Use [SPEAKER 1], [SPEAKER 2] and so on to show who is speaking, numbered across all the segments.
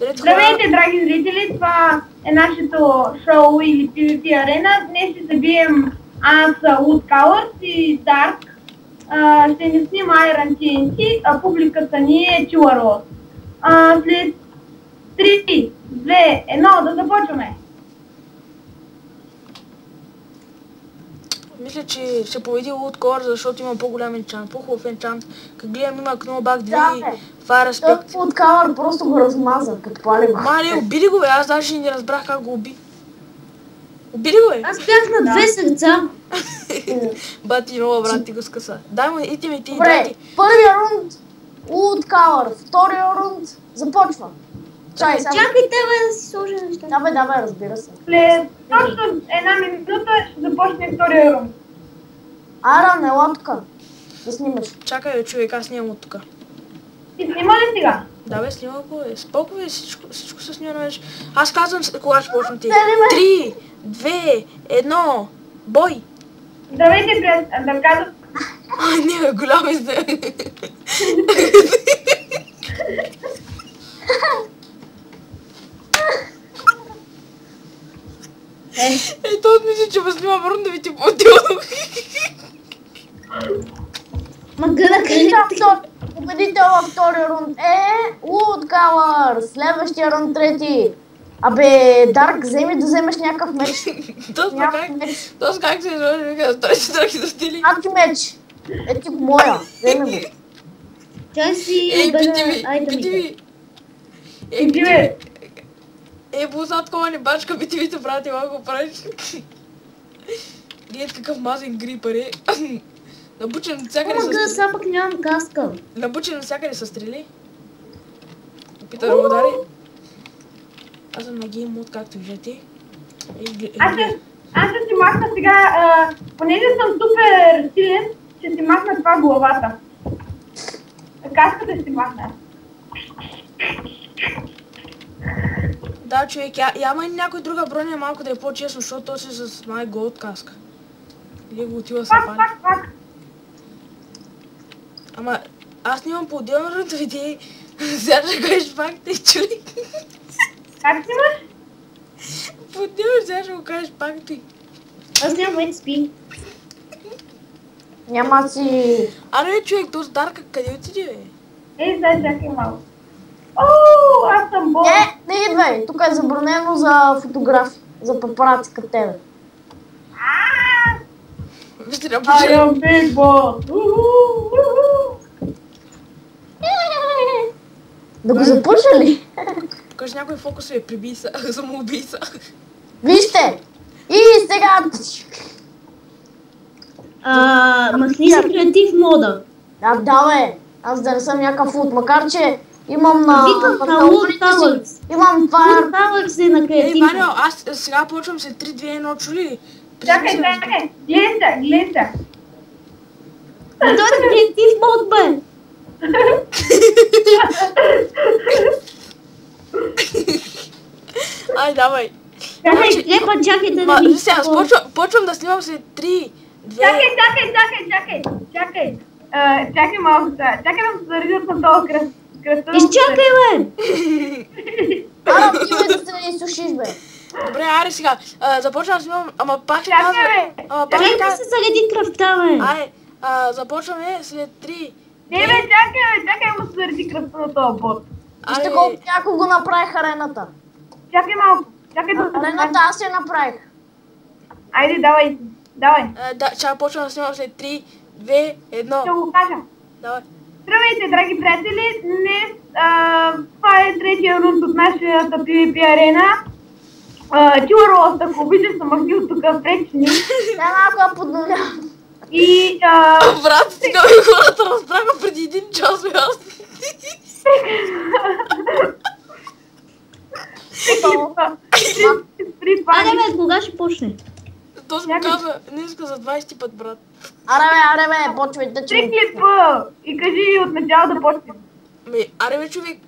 [SPEAKER 1] Здравейте, драги зрители! Това е нашето шоу или PvP Arena. Днес ще се бием аз, Woodcowers и Dark. Ще ни снима Iron TNT, а публиката ни е Chillerlord. След 3, 2, 1 да започваме!
[SPEAKER 2] Мисля, че ще победи Woodcowers, защото има по-голям енчант, по-хубав енчант. Как гледам има Knockback 2 и Fire Aspect.
[SPEAKER 3] Woodcower просто го размаза, като пали го.
[SPEAKER 2] Мале, убили го бе, аз даже не разбрах как го уби. Убили го бе!
[SPEAKER 4] Аз бях на 2 сърца.
[SPEAKER 2] Бати нова, брат, ти го скъса. Дай му, иди ми ти, дай
[SPEAKER 3] Добре,
[SPEAKER 2] ти.
[SPEAKER 3] първия рунд Woodcower, втория рунд започва. Чай, сега.
[SPEAKER 4] Чакайте, бе, да си сложа неща.
[SPEAKER 3] Да, разбира се.
[SPEAKER 1] След точно една минута ще започне втория рунд.
[SPEAKER 3] Ара, не ла тука. Да снимаш.
[SPEAKER 2] Чакай бе, човек, аз снимам от тука.
[SPEAKER 1] Ти снима ли сега?
[SPEAKER 2] Да бе, снима го бе. Споко бе, всичко се снима вече. Аз казвам кога ще почнем ти.
[SPEAKER 3] Снимай.
[SPEAKER 2] 3, 2, 1, бой!
[SPEAKER 1] Здравейте, да казвам.
[SPEAKER 2] Не бе, голям изде. Ето от мисля, че ме снима върна да ви ти по-отделно.
[SPEAKER 4] Ма гъна къде?
[SPEAKER 3] Победител във втория рунд е Woodcower. Следващия рунд трети. Абе, Дарк, вземи да вземеш някакъв меч.
[SPEAKER 2] Точно как се изложи, той ще тръгне да стили.
[SPEAKER 3] Адки меч. Е ти го моя. Вземи го.
[SPEAKER 4] Чай си
[SPEAKER 2] Ей,
[SPEAKER 4] обеда
[SPEAKER 2] пити ми,
[SPEAKER 4] айтемите.
[SPEAKER 1] Иди бе!
[SPEAKER 2] Боза такова не бачка, битивите брати, малко го правиш. Глед какъв мазен грипър е. Набучен навсякъде
[SPEAKER 4] Ама
[SPEAKER 2] са
[SPEAKER 4] гъна,
[SPEAKER 2] стрели.
[SPEAKER 4] сега пък нямам каска.
[SPEAKER 2] Набучен навсякъде са стрели. Опита да го удари. Аз съм на гейм мод, както виждате.
[SPEAKER 1] Аз ще си махна сега, понеже съм супер силен, ще си махна това главата. Каската ще си махна.
[SPEAKER 2] Да, човек, яма и някой друга броня малко да е по-честно, защото той си с май голд каска. Или го отива са пали.
[SPEAKER 1] Пак.
[SPEAKER 2] Ама аз нямам по-отделно рътовите. Сега ще кажеш пак те човек.
[SPEAKER 1] Как си имаш?
[SPEAKER 2] По-отделно сега ще го кажеш пак ти.
[SPEAKER 4] Аз нямам XP.
[SPEAKER 3] Няма си...
[SPEAKER 2] Аре човек, този Дарка къде отиде бе?
[SPEAKER 1] Ей, сега чакай малко. Ооо, аз съм бол.
[SPEAKER 3] Не идвай. Тук е забранено за фотографи. За папараци като тебе.
[SPEAKER 2] Вижте, не
[SPEAKER 1] I
[SPEAKER 2] почне.
[SPEAKER 1] am big boss.
[SPEAKER 3] Да го започна ли?
[SPEAKER 2] Кажи някой фокус е прибийца, самоубийца.
[SPEAKER 3] Вижте! И сега...
[SPEAKER 4] Махни си креатив мода.
[SPEAKER 3] Да бе! Аз да не съм някакъв лут, макар че имам на...
[SPEAKER 4] Викам на Woodcowers.
[SPEAKER 3] Имам Fire...
[SPEAKER 4] Woodcowers е на
[SPEAKER 2] Ей,
[SPEAKER 4] креатив.
[SPEAKER 2] Ваня, аз сега почвам след 3, 2, 1, чули?
[SPEAKER 1] Чакай. Гледай се.
[SPEAKER 4] Той е креатив мод, бе.
[SPEAKER 2] Ай, давай.
[SPEAKER 4] Чакайте да
[SPEAKER 2] Ма,
[SPEAKER 4] ви...
[SPEAKER 2] сега, почвам да снимам след 3, 2...
[SPEAKER 1] Чакай. Чакай малко сега. Чакай да се заредят на този кръста.
[SPEAKER 4] Изчакай, бе.
[SPEAKER 3] Ара, ти ме да се не изсушиш, бе.
[SPEAKER 2] Добре, аре сега. Започвам да снимам, ама пак ще
[SPEAKER 1] Чакай,
[SPEAKER 2] казвам...
[SPEAKER 1] бе.
[SPEAKER 2] Ама пак
[SPEAKER 4] Чакай
[SPEAKER 2] ще
[SPEAKER 4] да
[SPEAKER 2] казвам...
[SPEAKER 4] се зареди кръвта, бе.
[SPEAKER 2] Ай, започваме след 3...
[SPEAKER 1] Не бе, чакай му се зареди кръста на този бот.
[SPEAKER 3] Вижте колко някой го направих арената.
[SPEAKER 1] Чакай малко. Чакай да се
[SPEAKER 3] Арената аз я направих.
[SPEAKER 1] Айде, давай.
[SPEAKER 2] Да, сега почвам да снимам след 3, 2, 1.
[SPEAKER 1] Ще го кажа.
[SPEAKER 2] Давай.
[SPEAKER 1] Здравейте, драги приятели! Днес това е третия рунд от нашата PvP арена. Chillerlord, ако обичаш, се махни от тук пречни.
[SPEAKER 3] Дай малко я подновявам.
[SPEAKER 1] И
[SPEAKER 2] Брат, сега ми хората разбраха преди 1 час, бе аз.
[SPEAKER 1] при това
[SPEAKER 4] Айде, бе, кога ще почне?
[SPEAKER 2] Този му каза, не иска за 20 път, брат.
[SPEAKER 3] Аре бе, почвайте, че...
[SPEAKER 1] 3 клипа и кажи от начало да почнем.
[SPEAKER 2] Аре бе, човек.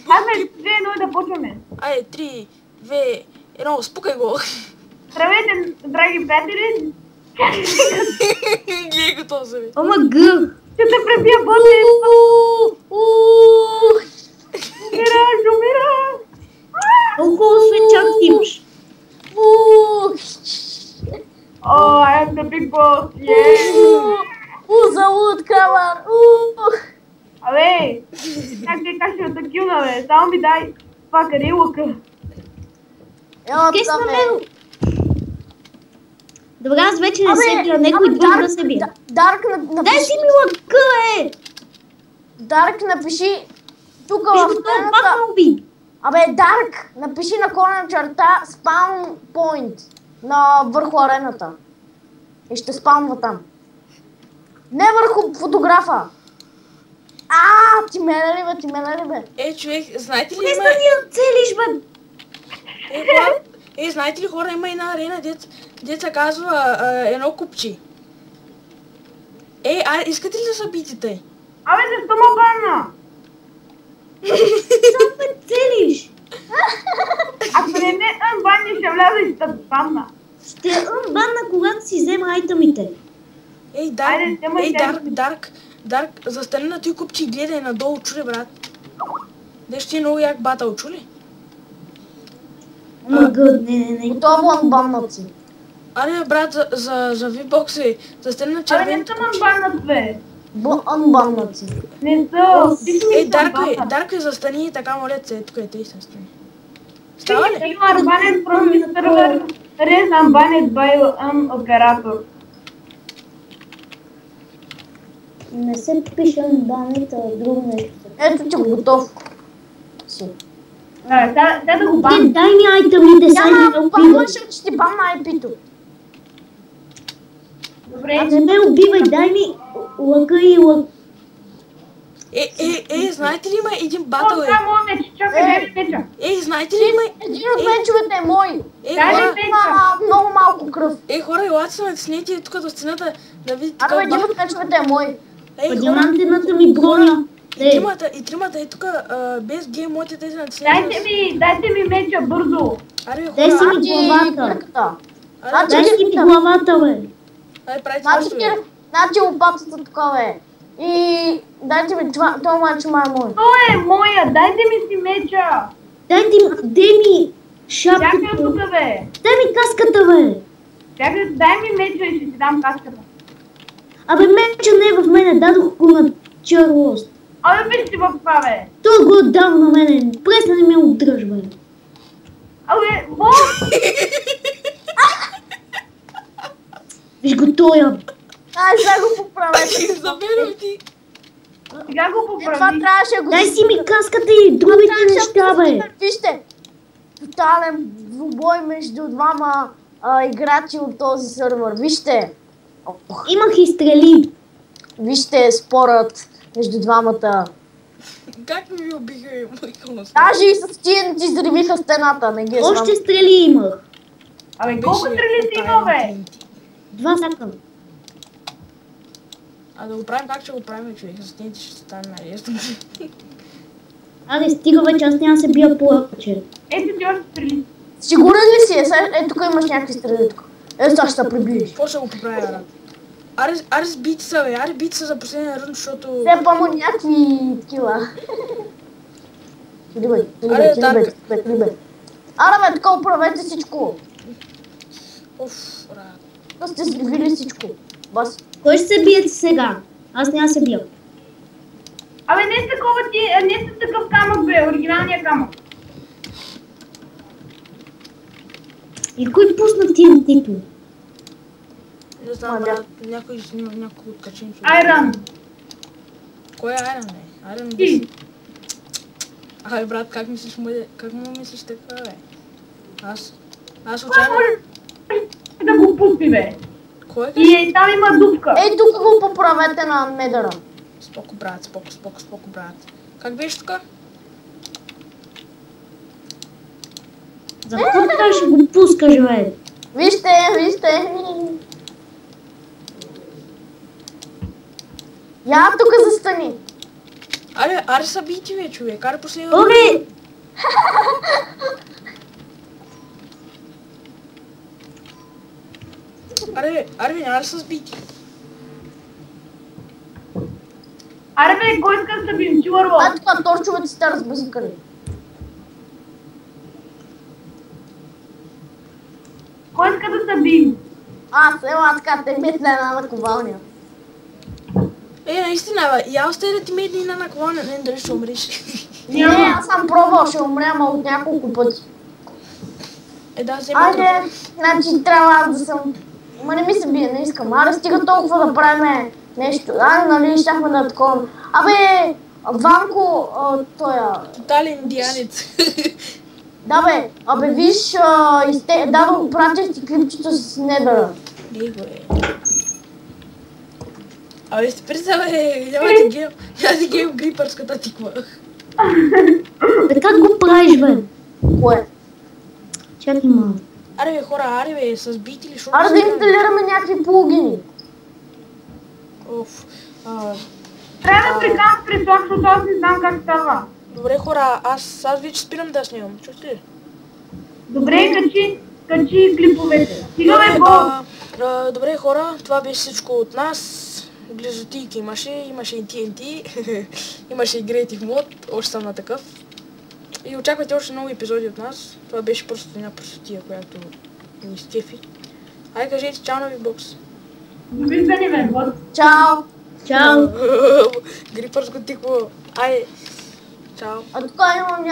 [SPEAKER 1] Айде, 2-1 да почваме.
[SPEAKER 2] Айде, 3, 2, 1, спукай го.
[SPEAKER 1] Здравейте, драги приятели!
[SPEAKER 2] Гледай го този, бе.
[SPEAKER 4] Ома гър.
[SPEAKER 1] Ще се пребия боте! Умираш!
[SPEAKER 4] Колко свечак имаш?
[SPEAKER 1] Oh, I am the big boss, yeah!
[SPEAKER 3] За Woodcover!
[SPEAKER 1] Абе, как ще отакюна, бе? Само ми дай това къде е лъка.
[SPEAKER 3] Ела
[SPEAKER 4] Къде
[SPEAKER 3] това
[SPEAKER 4] съм
[SPEAKER 3] ме.
[SPEAKER 4] него? Добре, аз вече не се бия, някой друг да се бия.
[SPEAKER 3] Дарк,
[SPEAKER 4] Дай
[SPEAKER 3] напиши.
[SPEAKER 4] си ми лъка, бе!
[SPEAKER 3] Дарк, напиши тук
[SPEAKER 4] Виж
[SPEAKER 3] в
[SPEAKER 4] го, това
[SPEAKER 3] стената.
[SPEAKER 4] пак ме уби.
[SPEAKER 3] Абе, Дарк, напиши на колена черта спаун point на върху арената. И ще спаунва там. Не върху фотографа. Ти мене ли бе, ти мене ли бе?
[SPEAKER 2] Човек, знаете ли
[SPEAKER 4] Не
[SPEAKER 2] има...
[SPEAKER 4] да ни целиш, бе!
[SPEAKER 2] Знаете ли хора, има една арена, деца казва едно купче. Искате ли да се бити тъй?
[SPEAKER 1] Абе, защо ме банна?
[SPEAKER 4] Само ме целиш!
[SPEAKER 1] Ако не ме банни, ще вляза и ще банна.
[SPEAKER 4] Ще банна, когато си взема айтъмите.
[SPEAKER 1] Айде, вземай
[SPEAKER 2] Дарк, застани на той купче и гледай надолу, чули, брат. Де ще е много як батъл, чули?
[SPEAKER 4] Ама гъд, не.
[SPEAKER 3] Готово анбаннат си.
[SPEAKER 2] Аре, брат, за V-Box застани на
[SPEAKER 1] Абе, не
[SPEAKER 2] червеното
[SPEAKER 1] съм
[SPEAKER 2] купче.
[SPEAKER 1] баннат, бе.
[SPEAKER 3] Анбаннат си.
[SPEAKER 1] Не са. Ти си ми съм банна.
[SPEAKER 2] Дарко, застани и така, моля се, тук е тъй застани. Става ли?
[SPEAKER 1] You are banned from the server. Rest unbanned by an operator.
[SPEAKER 4] Не се пише банет, а друго нещо.
[SPEAKER 3] Ето ти го готов. Си.
[SPEAKER 1] Сега да го
[SPEAKER 4] Ти
[SPEAKER 1] банна.
[SPEAKER 4] дай ми айтъмите, сега
[SPEAKER 3] Няма,
[SPEAKER 4] не ме
[SPEAKER 3] банна
[SPEAKER 4] убивай.
[SPEAKER 3] ще ти банна IP-то.
[SPEAKER 1] Добре.
[SPEAKER 4] Не ме убивай, дай ми лъка и лък.
[SPEAKER 2] Знаете ли има един
[SPEAKER 1] О,
[SPEAKER 2] батъл,
[SPEAKER 1] това е моят меч. Чакай, дай ми меча.
[SPEAKER 2] знаете ли има...
[SPEAKER 3] Един от мечовете е мой.
[SPEAKER 1] Дай ми
[SPEAKER 2] хора,
[SPEAKER 1] меча.
[SPEAKER 3] Има много малко кръв.
[SPEAKER 2] хора, елате се натиснете тук до стената да видите
[SPEAKER 3] Абе,
[SPEAKER 2] как
[SPEAKER 3] един от мечовете е мой.
[SPEAKER 2] хора,
[SPEAKER 4] Диамантената ми броня.
[SPEAKER 2] и тримата е тук без гейм модите тези натиснете.
[SPEAKER 1] Дайте ми меча бързо.
[SPEAKER 2] Аре,
[SPEAKER 4] Дай си
[SPEAKER 2] хора,
[SPEAKER 4] ми главата.
[SPEAKER 3] кръката.
[SPEAKER 4] Дай си ми главата, бе.
[SPEAKER 2] правите
[SPEAKER 3] Значи
[SPEAKER 2] нещо.
[SPEAKER 3] ти лопатата тук, бе. И дайте ми това мач май мой.
[SPEAKER 1] Той е моя. Дайте ми си меча.
[SPEAKER 4] Дай ми шапката.
[SPEAKER 1] Чакай от тук, бе.
[SPEAKER 4] Дай ми каската, бе.
[SPEAKER 1] Чакай, дай ми меча и ще ти дам каската.
[SPEAKER 4] Абе, меча не е в мене, дадох го на Чарлост.
[SPEAKER 1] Абе, виж си в това, бе.
[SPEAKER 4] Той го отдал на мене, пресна не ме отдръж, бе.
[SPEAKER 1] Абе, бос!
[SPEAKER 4] Виж го тоя.
[SPEAKER 3] Ай, сега го поправете.
[SPEAKER 2] Забирам ти.
[SPEAKER 1] Сега го
[SPEAKER 3] Това
[SPEAKER 1] поправи.
[SPEAKER 3] трябваше да го...
[SPEAKER 4] Дай си ми каската и другите неща, бе.
[SPEAKER 3] Вижте, тотален двубой между двама играчи от този сървър. Вижте.
[SPEAKER 4] Имах и стрели.
[SPEAKER 3] Вижте спорът между двамата.
[SPEAKER 2] Как ми убиха Майкъл?
[SPEAKER 3] Даже и с TNT взривиха стената, не ги е срам.
[SPEAKER 4] Още стрели имах.
[SPEAKER 1] Абе, колко стрели си има, бе?
[SPEAKER 4] 2 сака.
[SPEAKER 2] Да го правим как ще го правим, човек? С тните ще стане най-лесно.
[SPEAKER 4] Аре, стига вече, аз няма да се бия повече.
[SPEAKER 1] Ето ти още стрели.
[SPEAKER 3] Сигурен ли си? Тук имаш някакви стрели тук. Ето сега ще се приближиш.
[SPEAKER 2] Какво ще го поправя, брат? Аре сбити са, бе. Аре бити са за последния рънд, защото...
[SPEAKER 3] Все па му някакви такива. Туди бе. Аре бе, така управете всичко.
[SPEAKER 2] Оф, брат.
[SPEAKER 3] Да сте сбили всичко. Бас.
[SPEAKER 4] Кой ще се бие сега? Аз няма да се бия.
[SPEAKER 1] Абе, не е такова ти, не е такъв камък, бе, оригиналния камък.
[SPEAKER 4] И кой пусна TNT-то?
[SPEAKER 2] Не знам, брат. Някой откачен човек.
[SPEAKER 1] Айран.
[SPEAKER 2] Кой е Айран, бе? Айран
[SPEAKER 1] Ти.
[SPEAKER 2] Абе, брат, как му мислиш така, бе? Аз
[SPEAKER 1] Това
[SPEAKER 2] случайно...
[SPEAKER 1] може да го пусти, бе.
[SPEAKER 2] Кой е?
[SPEAKER 1] И там има дупка.
[SPEAKER 3] Ей, тук го поправете на медъра.
[SPEAKER 2] Споко, брат, споко, брат. Как беше тук?
[SPEAKER 4] За какво така ще го пускаш, бе?
[SPEAKER 3] Вижте. Я тук застани.
[SPEAKER 2] Аре са бити, бе, човек. Аре последния...
[SPEAKER 4] Оре!
[SPEAKER 2] Аре, няма да са сбити.
[SPEAKER 1] Аре, бе, кой иска да се бим? Чувърво.
[SPEAKER 3] А тук торчовете сте разбъсъкали.
[SPEAKER 1] Кой иска да се бие?
[SPEAKER 3] Аз, ела така, те метна една наковалня.
[SPEAKER 2] Наистина, бе, я остави да ти медни една наклоня, не дали ще умреш.
[SPEAKER 3] Не, аз съм пробвал, ще умря, ама от няколко пъти.
[SPEAKER 2] Да, взема.
[SPEAKER 3] Айде, значи трябва аз да съм... Ма не ми се бие, не искам. Аре, стига толкова да правим нещо. Нали, щяхме да такова. Абе, Ванко,
[SPEAKER 2] Тотален индианец.
[SPEAKER 3] Да бе, виж, дадох, пратих ти клипчето с Недъра.
[SPEAKER 2] Лего е. Абе, сте представя, няма да геем грипърската тиква.
[SPEAKER 4] Бе, как го правиш, бе?
[SPEAKER 3] Кое?
[SPEAKER 4] Чакай малко.
[SPEAKER 2] Аре бе, хора, аре бе, с бити ли, защото...
[SPEAKER 3] Аре да инсталираме някакви плагини.
[SPEAKER 2] Оф.
[SPEAKER 1] Трябва да прикам с пресок, защото аз не знам как става.
[SPEAKER 2] Добре, хора, аз вече спирам да снимам, чухте ли?
[SPEAKER 1] Добре, качи клиповете. Стига бе, Бог!
[SPEAKER 2] Добре, хора, това беше всичко от нас. Глизотийки имаше и TNT, имаше и Creative Mode, още съм на такъв. И очаквайте още много епизоди от нас. Това беше просто една простотия, която ни стефи. Айде кажете чао на Викбокс.
[SPEAKER 1] Довиждане, бе, Бог!
[SPEAKER 3] Чао!
[SPEAKER 4] Чао!
[SPEAKER 2] Грипърско тикво. Айде, чао.
[SPEAKER 3] А тук имам